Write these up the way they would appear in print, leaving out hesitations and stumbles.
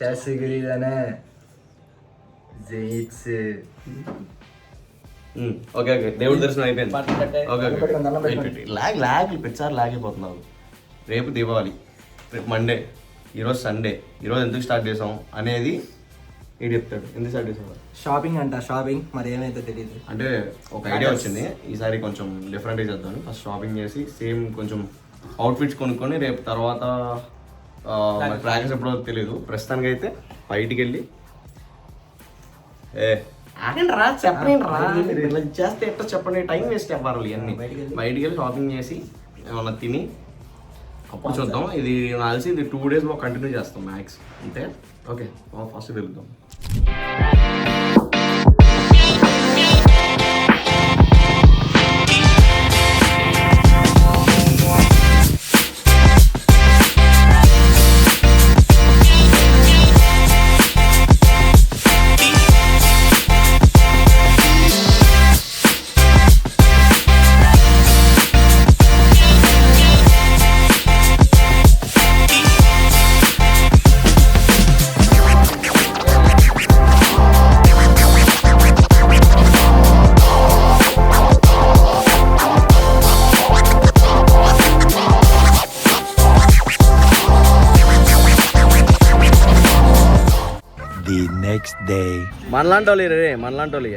చేసిగిరిదనే okay okay దేవుడి దర్శనం అయిపోయింది. ఓకే లాగ్ ప్రతిసారి లాగ్ అయిపోతున్నావు. రేపు దీపావళి, రేపు మండే, ఈరోజు సండే. ఈరోజు ఎందుకు స్టార్ట్ చేసాం అనేది ఏంటి చెప్తాడు. ఎందుకు స్టార్ట్ చేసాం? షాపింగ్ అంట. షాపింగ్ మరి ఏమైతే తెలియదు. అంటే ఒక ఐడియా వచ్చింది, ఈసారి కొంచెం డిఫరెంట్గా చేద్దాం. ఫస్ట్ షాపింగ్ చేసి సేమ్ కొంచెం అవుట్ఫిట్స్ కొనుక్కొని రేపు తర్వాత క్రాకర్స్ ఎప్పుడో తెలియదు. ప్రస్తుతానికి అయితే బయటికి వెళ్ళి చెప్పండి చేస్తే ఎట్లా చెప్పండి, టైం వేస్ట్ అవ్వాలి. ఇవన్నీ బయటికి వెళ్ళి షాపింగ్ చేసి ఏమన్నా తిని అప్పుడు చూద్దాం. ఇది నాకు తెలిసి ఇది 2 days కంటిన్యూ చేస్తాం మ్యాక్స్ అంతే. ఓకే ఫస్ట్ వెళ్దాం. మనలాంటి వాళ్ళు రే, మనలాంటి వాళ్ళు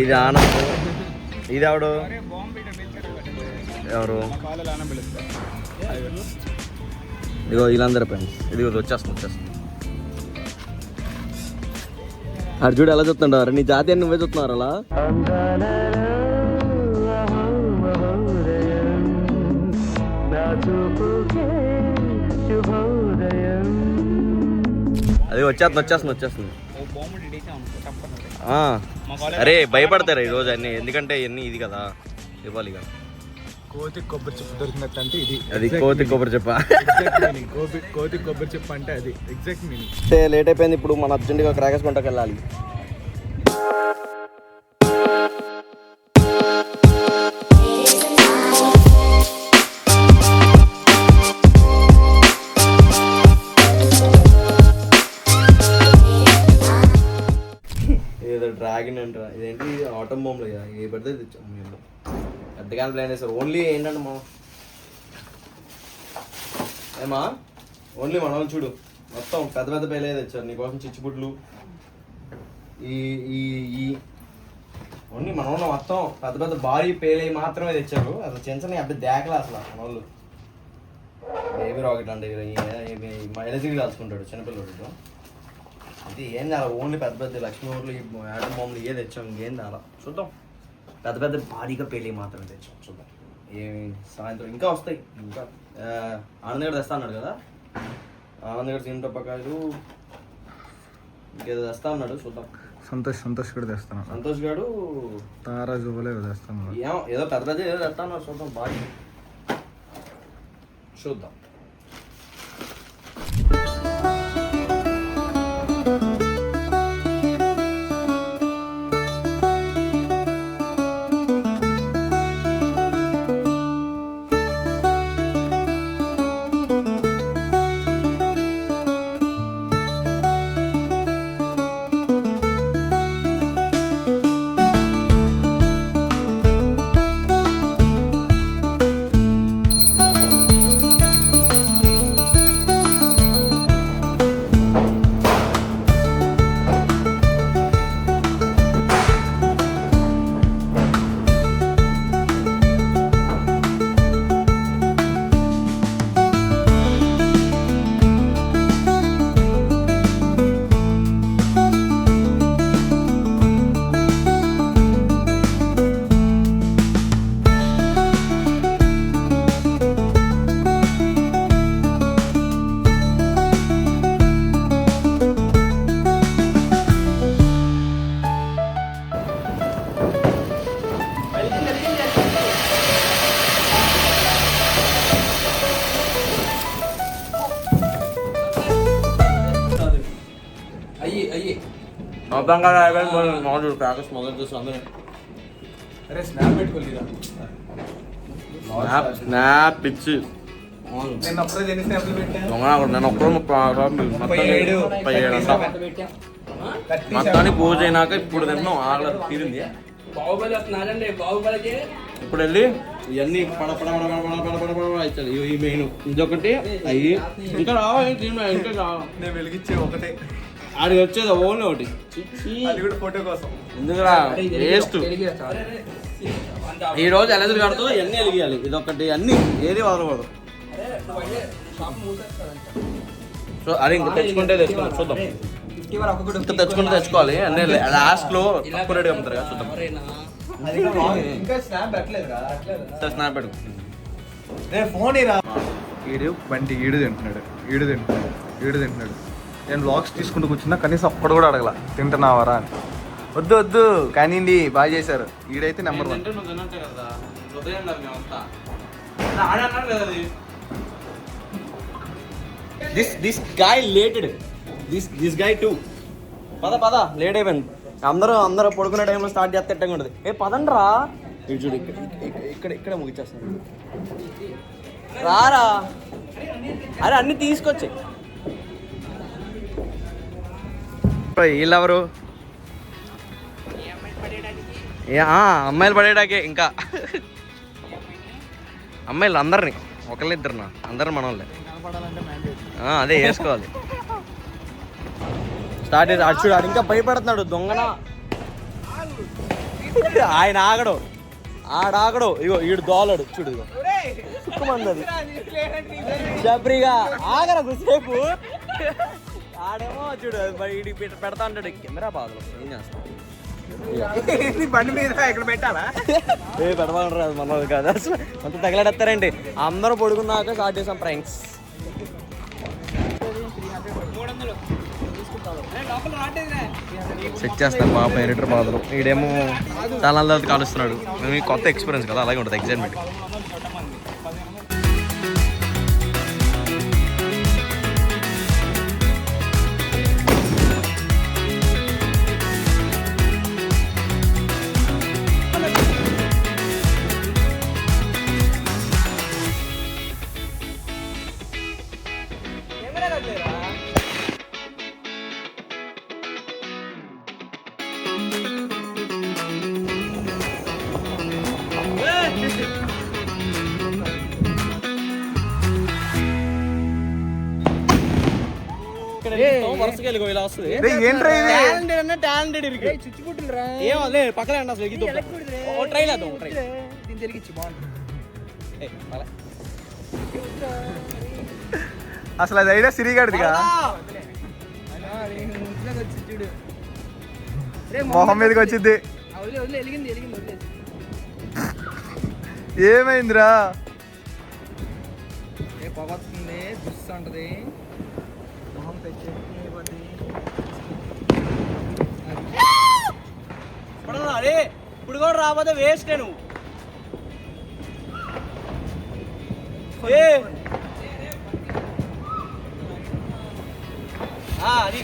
ఇది ఆనంద్. ఇది ఎవడు ఎవరు? ఇదిగో వీళ్ళందరూ ఫ్రెండ్స్. ఇదిగో వచ్చేస్తుంది. అటు చూడు ఎలా చూస్తుంటారు. నీ జాతి అని నువ్వే చూస్తున్నారు అలా. అది వచ్చేస్తుంది. అరే భయపడతారు ఈరోజు అన్ని, ఎందుకంటే ఇవన్నీ ఇది కదా ఇవ్వాలి కదా. కోతి కొబ్బరి చెప్పు దొరికినట్టు అంటే ఇది. అది కోతి కొబ్బరి చెప్ప. కోతి కొబ్బరి చెప్పు అంటే అది ఎగ్జాక్ట్ మీనింగ్. అంటే లేట్ అయిపోయింది. ఇప్పుడు మన అర్జెంటుగా క్రాకర్స్ కొంటకి వెళ్ళాలి. ఏదో డ్రాగన్ అంటారా, ఇదేంటి ఆటోమ్ బొమ్మలు ఏ పడితే తెచ్చాము. పెద్దగా ప్లాన్ చేస్తారు. ఓన్లీ ఏంటంటే ఓన్లీ మన వాళ్ళు చూడు మొత్తం పెద్ద పేలే తెచ్చారు నీకోసం. చిచ్చుబుడ్లు ఈ ఓన్లీ మన వాళ్ళు మొత్తం పెద్ద భారీ పేలే మాత్రమే తెచ్చారు. అసలు చిన్న అబ్బాయి దేకలే అసలు మన వాళ్ళు. బేబీ రాకెట్ అంటే ఎలక్ట్రిక్ కాల్చుకుంటాడు చిన్నపిల్లడు. ఇది ఏం అలా ఓన్లీ పెద్ద లక్ష్మీ ఊర్లు ఆటం బొమ్మలు ఏ తెచ్చాం. ఇంకేం అలా చూద్దాం. పెద్ద భారీగా పెళ్ళి మాత్రమే తెచ్చాం. చూద్దాం ఏమి సాయంత్రం ఇంకా వస్తాయి. ఇంకా ఆనంద్ గారు తెస్తా అన్నాడు కదా. ఆనంద్ గారు సీమటప్పకాయలు ఇంకేదో తెస్తా అన్నాడు. చూద్దాం. సంతోష్ కూడా తెస్తాను. సంతోష్ గారు తారా జువ్వలే తెస్తాను. ఏదో పెద్ద ఏదో తెస్తా అన్నాడు. చూద్దాం బాగా చూద్దాం. మొత్తం కదా అయిపోయింది. మామూలు ప్యాకెట్స్ మొదలు చూసి అందరూ అరే స్నాప్ పెట్టుకోలేదా? స్నాప్ పిచ్చి నేను అప్పుడే ఎన్ని స్నాప్లు పెట్టా? నేను ఒక్కరు 37 మొత్తాన్ని పూజ అయినాక ఇప్పుడు తిన్నాం ఆర్డర్ తీరింది. బాహుబలి వస్తున్నాడండి, బాహుబలికి ఇప్పుడు వెళ్ళి ఇవన్నీ పడపడ ఈ మెయిన్ ఇదొకటి అయ్యి ఇంకా రావాలి ఇంకా రావాలి. నేను వెలిగించే ఒకటే, ఆడికి వచ్చేది ఓన్లీ ఒకటి. అది కూడా ఫోటో కోసం. ఎందుకురా వేస్ట్. ఈ రోజు ఎలా కడుతూ ఇవన్నీ వెలిగియాలి. ఇదొకటి అన్ని ఏది వదలకూడదు. సో అది ఇంకా తెచ్చుకుంటే తెచ్చుకోవాలి. చూద్దాం, 50 వరకు కూడా ఇంకా తెచ్చుకుంటే తెచ్చుకోవాలి. అన్నీ లాస్ట్ లో తక్కువ రేటుగా అమ్ముతారు కదా, చూద్దాం. ఇంకా స్నాప్ పెట్టలేదురా? సరే స్నాప్ పెట్టు. నేను ఫోన్ ఇరా. ఈడు బంటి ఈడు తింటున్నాడు. నేను వ్లాగ్స్ తీసుకుంటూ కూర్చున్నా, కనీసం ఒక్కడు కూడా అడగల తింటున్నావరా అని. వద్దు కానివ్వండి, బాగా చేశారు. ఈడైతే number 1. This guy late, this guy too. పద లేట్ అయిపోయింది. అందరూ పడుకునే టైంలో స్టార్ట్ చేస్తే ఎట్టగా ఉంటుంది. పదండ్రా, ఇటు చూడు, ఇక్కడ ముగిచ్చేస్తాను. రారా, అరే అన్ని తీసుకొచ్చాయి. వీళ్ళెవరు? అమ్మాయిలు పడేటాకే. ఇంకా అమ్మాయిలు అందరినీ, ఒకళ్ళిద్దరునా, అందరు మన వాళ్ళే. అదే వేసుకోవాలి. స్టార్ట్ చేసి అచ్చుడు ఆడు ఇంకా భయపడుతున్నాడు దొంగన. ఆయన ఆగడు. ఇగో ఈడు దోలడు చూడు. ఇగో సుఖమంది జబ్రిగా ఆగరా కొద్దిసేపు. ఆడేమో చూడు ఇడి పెడతా అంటాడు. కెమెరా బాధలు ఏం చేస్తాం. బండి మీద ఇక్కడ పెట్టాలా? పెడతాడు, అది మనది కాదు అసలు. అంత తగలడెత్తారండి. అందరూ పడుకున్నాక స్టార్ట్ చేసాం ప్రాంక్స్. సెట్ చేస్తాను పాప ఎడిటర్ బాధలు. వీడేమో చాలా కాలుస్తున్నాడు. మేము కొత్త ఎక్స్పీరియన్స్ కదా, అలాగే ఉంటుంది ఎగ్జైట్మెంట్. అసలు అది అయినా సిరిగాడిదిగా మొహం మీదకి వచ్చింది. ఏమైందిరా? పొగొస్తుంది, దుస్తు ఉంటుంది, మొహం తెచ్చి ఇప్పుడు కూడా రాబోతే వేస్ట్. నువ్వు అది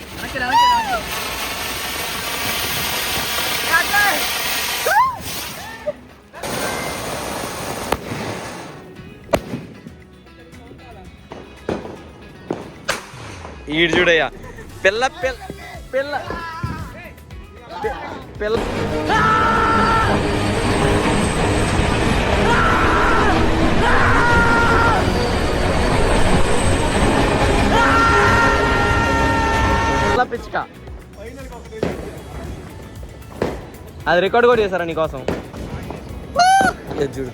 ఈడు చూడయ్యా. పిల్ల పిచ్చుక అది రికార్డ్ కూడా చేశారా నీకోసం. చూడు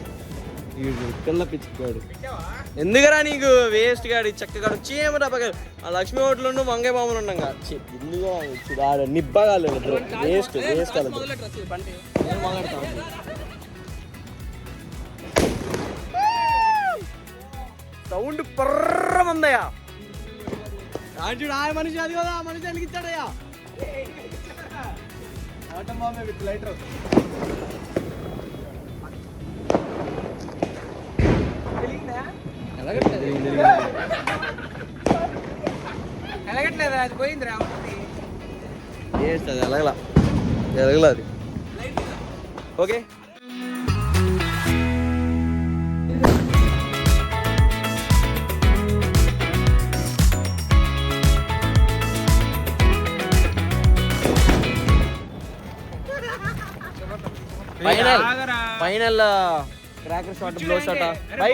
పిల్ల పిచ్చుకాడు. ఎందుకురా నీకు వేస్ట్ గాడు, చక్కగాడు, చీమరా పగలు. ఆ లక్ష్మీ హోటల్ వంగే బాబులు ఉన్నాం కదా. ఎందుకు చూడు నిబ్బగాలు వేస్ట్ సౌండ్ పర్రమందయ్యా. చూడు ఆ మనిషి అది కదా, ఆ మనిషి అలిగిచ్చాడయ్యా. ఎలాగట్లేదా? అది పోయిందిరా. ఎలగలా అది. Okay final cracker shot blow shot by